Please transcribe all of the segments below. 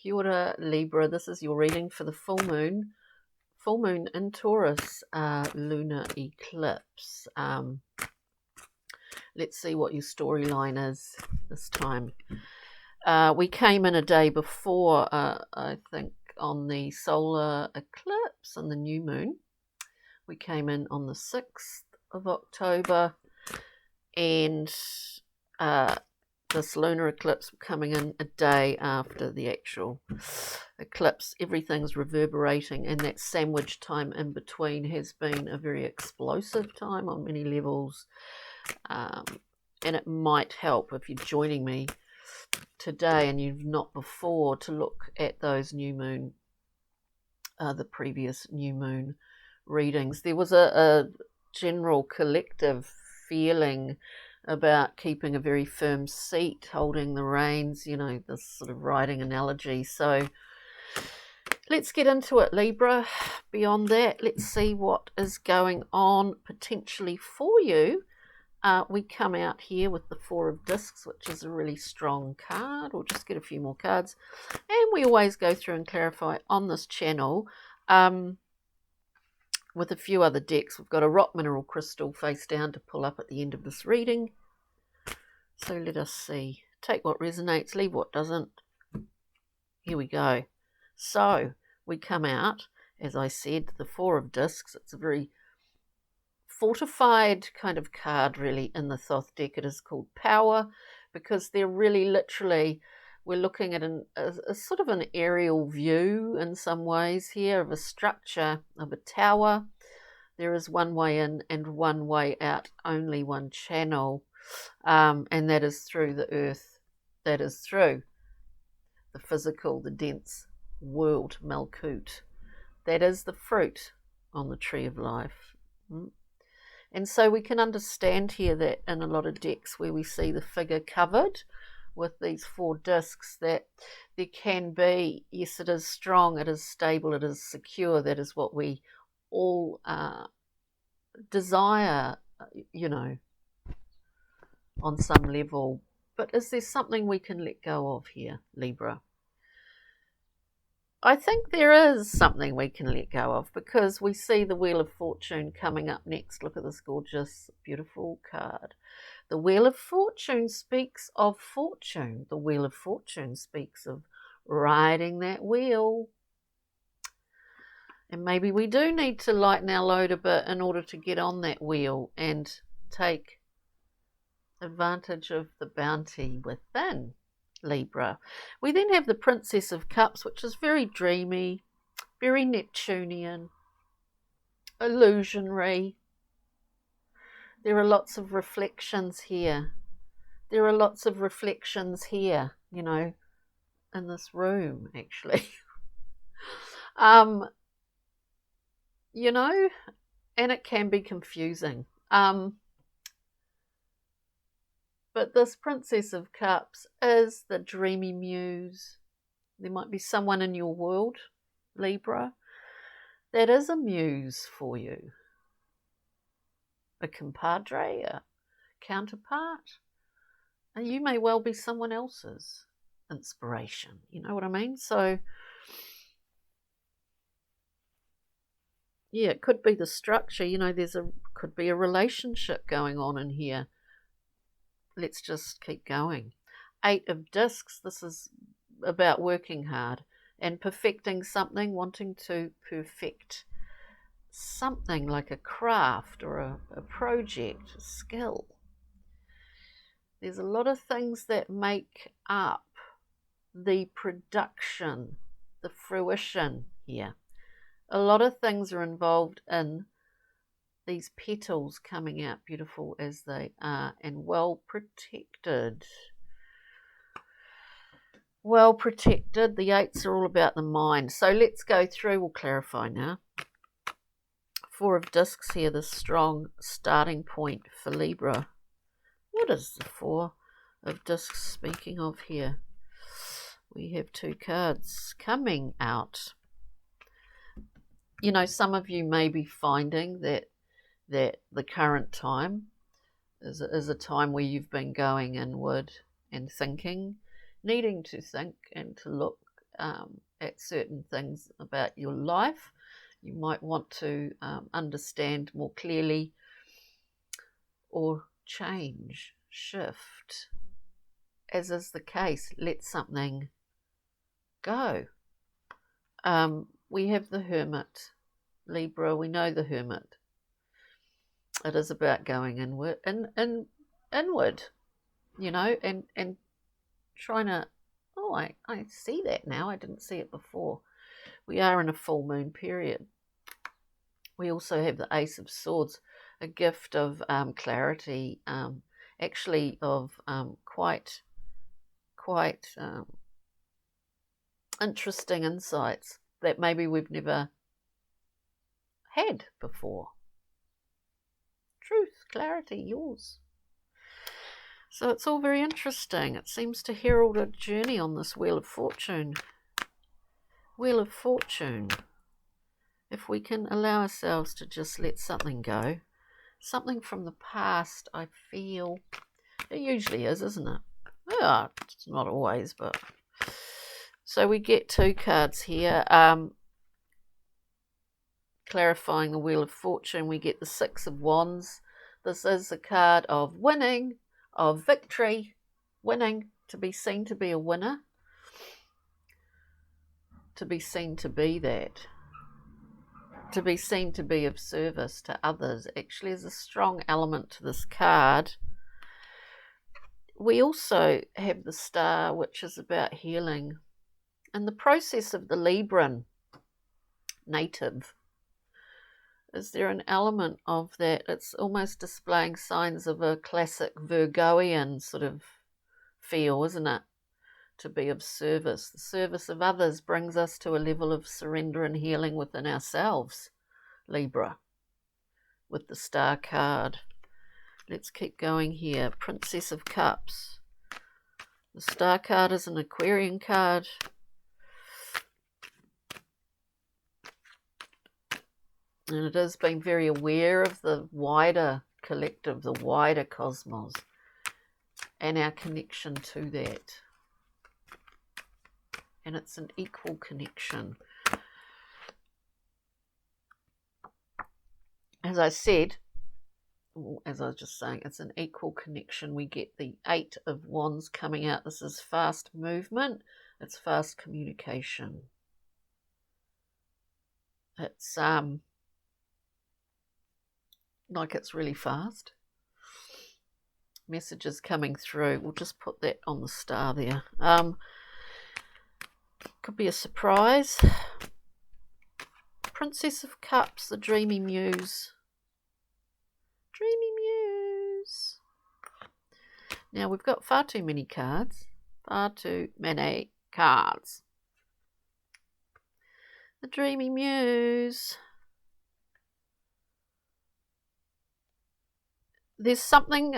Kia ora, Libra. This is your reading for the full moon in Taurus lunar eclipse. Let's see what your storyline is this time. We came in a day before, I think, on the solar eclipse and the new moon. We came in on the 6th of October, and this lunar eclipse coming in a day after the actual eclipse. Everything's reverberating, and that sandwich time in between has been a very explosive time on many levels, and it might help if you're joining me today and you've not before to look at those new moon, the previous new moon readings. There was a general collective feeling about keeping a very firm seat, holding the reins, you know, this sort of riding analogy. So let's get into it, Libra. Beyond that, let's see what is going on potentially for you. We come out here with the Four of Discs, which is a really strong card. We'll just get a few more cards. And we always go through and clarify on this channel with a few other decks. We've got a rock mineral crystal face down to pull up at the end of this reading. So let us see. Take what resonates, leave what doesn't. Here we go. So we come out, as I said, the Four of Discs. It's a very fortified kind of card, really, in the Thoth deck. It is called Power, because they're really literally, we're looking at a sort of an aerial view in some ways here of a structure of a tower. There is one way in and one way out, only one channel, and that is through the earth, that is through the physical, the dense world, Malkut. That is the fruit on the tree of life. And so we can understand here that in a lot of decks where we see the figure covered with these four discs, that there can be, yes, it is strong, it is stable, it is secure. That is what we all desire, you know, on some level. But is there something we can let go of here, Libra? I think there is something we can let go of, because we see the Wheel of Fortune coming up next. Look at this gorgeous, beautiful card. The Wheel of Fortune speaks of fortune. The Wheel of Fortune speaks of riding that wheel. And maybe we do need to lighten our load a bit in order to get on that wheel and take advantage of the bounty within, Libra. We then have the Princess of Cups, which is very dreamy, very Neptunian, illusionary. There are lots of reflections here. There are lots of reflections here, you know, in this room, actually. You know, and it can be confusing. But this Princess of Cups is the dreamy muse. There might be someone in your world, Libra, that is a muse for you. A compadre, a counterpart. And you may well be someone else's inspiration. You know what I mean? So, yeah, it could be the structure. You know, could be a relationship going on in here. Let's just keep going. 8 of Discs. This is about working hard and perfecting something, wanting to perfect something like a craft or a project, a skill. There's a lot of things that make up the production, the fruition here. A lot of things are involved in these petals coming out beautiful as they are, and well protected. Well protected. The 8s are all about the mind. So let's go through. We'll clarify now. 4 of Discs here, the strong starting point for Libra. What is the 4 of Discs speaking of here? We have 2 cards coming out. You know, some of you may be finding that the current time is a time where you've been going inward and thinking, needing to think and to look at certain things about your life. You might want to understand more clearly or change, shift. As is the case, let something go. We have the Hermit, Libra. We know the Hermit. It is about going inward, inward, you know, and trying to. Oh, I see that now. I didn't see it before. We are in a full moon period. We also have the Ace of Swords, a gift of clarity, actually of quite interesting insights that maybe we've never had before. Truth, clarity, yours. So it's all very interesting. It seems to herald a journey on this Wheel of Fortune. Wheel of Fortune. If we can allow ourselves to just let something go, something from the past, I feel, it usually is, isn't it? Yeah, it's not always, but... So we get 2 cards here. Clarifying the Wheel of Fortune, we get the 6 of Wands. This is a card of winning, of victory, winning, to be seen to be a winner, to be seen to be that, to be seen to be of service to others. Actually, is a strong element to this card. We also have the Star, which is about healing. And the process of the Libran native, is there an element of that? It's almost displaying signs of a classic Virgoian sort of feel, isn't it? To be of service. The service of others brings us to a level of surrender and healing within ourselves, Libra, with the Star card. Let's keep going here. Princess of Cups. The Star card is an Aquarian card. And it is being very aware of the wider collective, the wider cosmos, and our connection to that. And it's an equal connection. As I said, as I was just saying, it's an equal connection. We get the 8 of Wands coming out. This is fast movement. It's fast communication. It's like it's really fast. Messages coming through. We'll just put that on the Star there. Could be a surprise. Princess of Cups, the Dreamy Muse. Dreamy Muse. Now we've got far too many cards. Far too many cards. The Dreamy Muse. There's something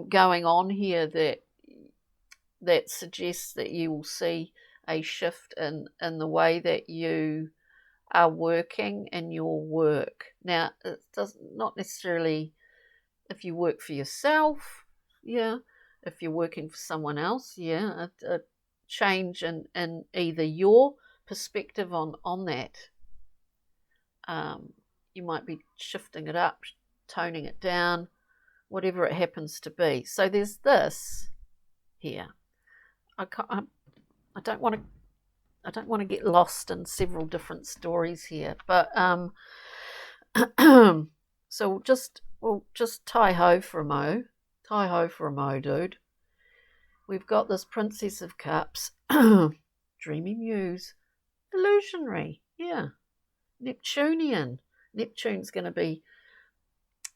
going on here that suggests that you will see a shift in the way that you are working in your work. Now, it does not necessarily if you work for yourself, yeah. If you're working for someone else, yeah. A change in either your perspective on that. You might be shifting it up, toning it down, whatever it happens to be. So there's this here. I don't want to get lost in several different stories here, but so we'll just tie-ho for a mo. Tie-ho for a mo, dude. We've got this Princess of Cups, Dreamy Muse, illusionary, yeah. Neptunian. Neptune's going to be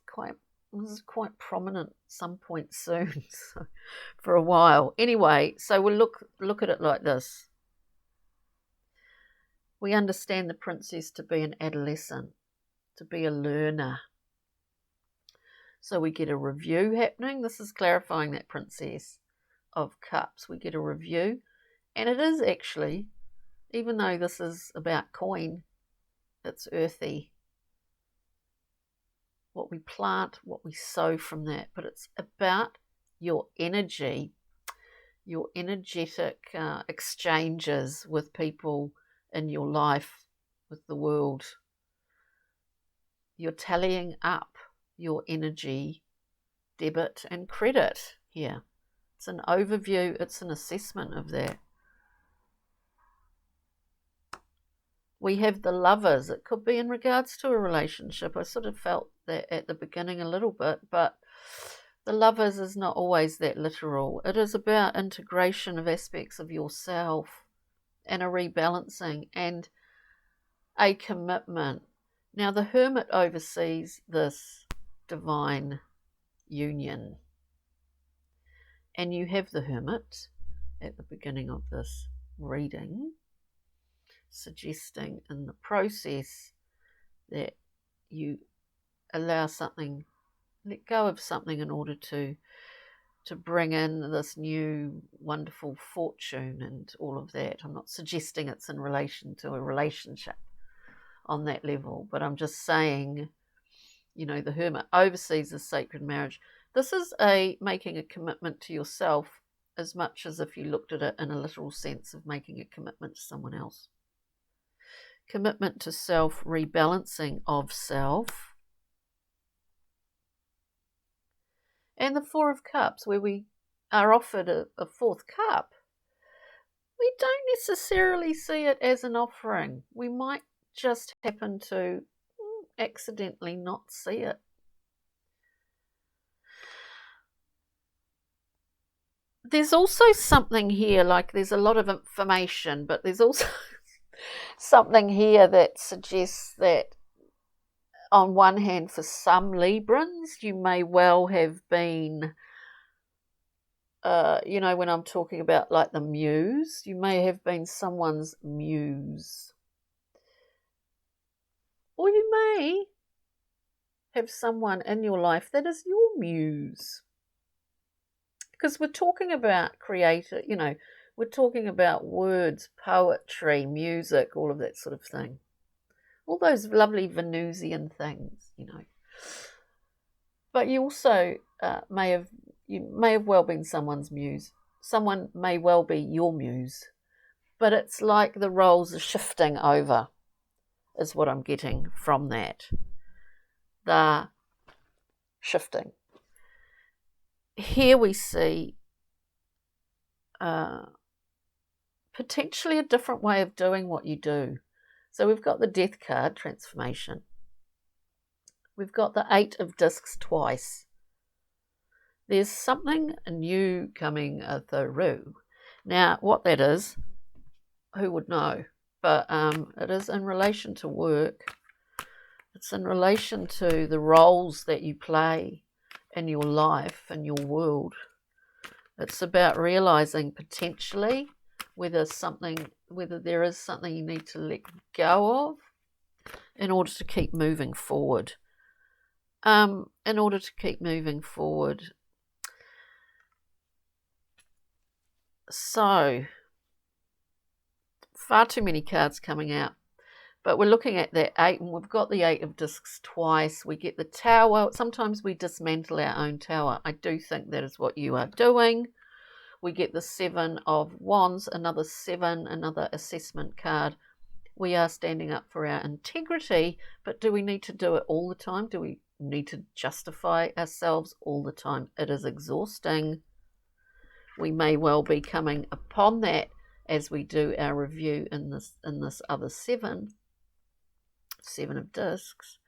quite prominent some point soon, so, for a while. Anyway, so we'll look at it like this. We understand the princess to be an adolescent, to be a learner. So we get a review happening. This is clarifying that Princess of Cups. We get a review, and it is actually, even though this is about coin, it's earthy. What we plant, what we sow from that, but it's about your energy. your energetic exchanges with people in your life, with the world. You're tallying up your energy, debit and credit here. It's an overview, it's an assessment of that. We have the Lovers. It could be in regards to a relationship. I sort of felt that at the beginning a little bit, but the Lovers is not always that literal. It is about integration of aspects of yourself and a rebalancing and a commitment. Now, the Hermit oversees this divine union. And you have the Hermit at the beginning of this reading, suggesting in the process that you allow something, let go of something in order to bring in this new wonderful fortune and all of that. I'm not suggesting it's in relation to a relationship on that level, but I'm just saying, you know, the Hermit oversees the sacred marriage. This is making a commitment to yourself as much as if you looked at it in a literal sense of making a commitment to someone else. Commitment to self, rebalancing of self. And the Four of Cups, where we are offered a fourth cup. We don't necessarily see it as an offering. We might just happen to accidentally not see it. There's also something here, like there's a lot of information, but there's also something here that suggests that on one hand, for some Librans, you may well have been, you know, when I'm talking about like the muse, you may have been someone's muse. Or you may have someone in your life that is your muse. Because we're talking about creator, you know, we're talking about words, poetry, music, all of that sort of thing. All those lovely Venusian things, you know. But you also may have well been someone's muse. Someone may well be your muse. But it's like the roles are shifting over, is what I'm getting from that. They're shifting. Here we see potentially a different way of doing what you do. So we've got the Death card, transformation. We've got the Eight of Discs twice. There's something new coming through. Now, what that is, who would know? But it is in relation to work. It's in relation to the roles that you play in your life, in your world. It's about realizing potentially whether there is something you need to let go of in order to keep moving forward. In order to keep moving forward. So, far too many cards coming out. But we're looking at that 8, and we've got the 8 of Discs twice. We get the Tower. Sometimes we dismantle our own tower. I do think that is what you are doing. We get the 7 of Wands, another 7, another assessment card. We are standing up for our integrity, but do we need to do it all the time? Do we need to justify ourselves all the time? It is exhausting. We may well be coming upon that as we do our review in this other 7 of Discs.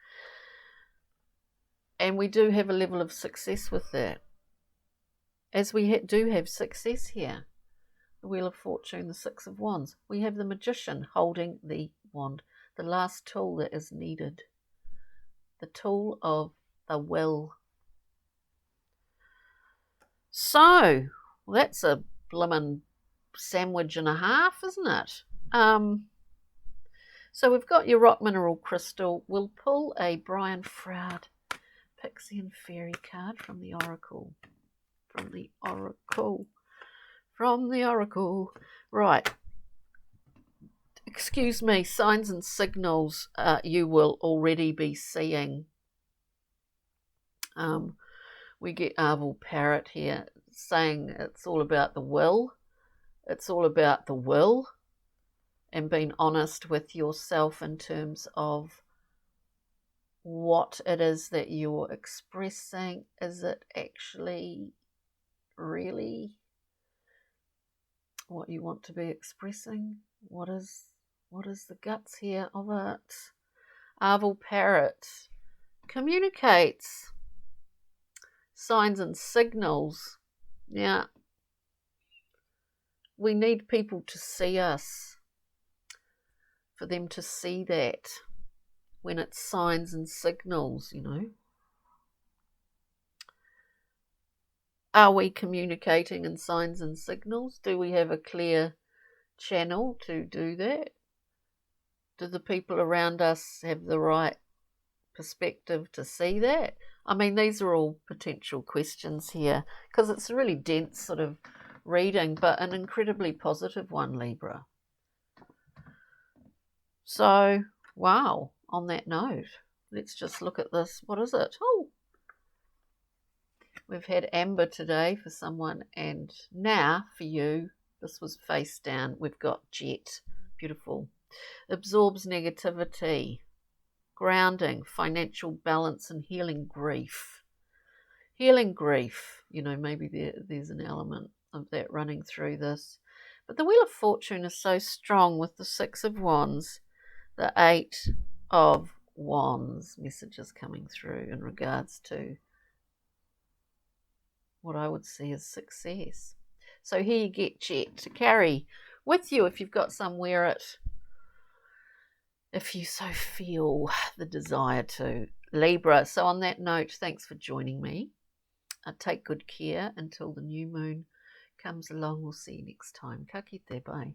And we do have a level of success with that. As we do have success here. The Wheel of Fortune, the 6 of Wands. We have the Magician holding the wand. The last tool that is needed. The tool of the will. So, well, that's a blimmin' sandwich and a half, isn't it? So we've got your rock mineral crystal. We'll pull a Brian Froud Pixie and Fairy card from the Oracle. From the Oracle. Right. Excuse me, signs and signals you will already be seeing. We get Arval Parrot here. saying it's all about the will. It's all about the will and being honest with yourself in terms of what it is that you're expressing. Is it actually really what you want to be expressing? What is the guts here of it? Arval Parrot communicates signs and signals. Yeah. We need people to see us, for them to see that when it's signs and signals, you know. Are we communicating in signs and signals? Do we have a clear channel to do that? Do the people around us have the right perspective to see that? I mean, these are all potential questions here, because it's a really dense sort of reading, but an incredibly positive one, Libra. So, wow, on that note, let's just look at this. What is it? Oh, we've had Amber today for someone, and now for you, this was face down. We've got Jet. Beautiful. Absorbs negativity, grounding, financial balance, and healing grief. Healing grief, you know, maybe there's an element of that running through this. But the Wheel of Fortune is so strong with the Six of Wands, the Eight of Wands, messages coming through in regards to what I would see as success. So here you get Jet to carry with you if you've got somewhere it, if you so feel the desire to. Libra. So on that note, thanks for joining me. Take good care until the new moon comes along. We'll see you next time. Ka kite, bye.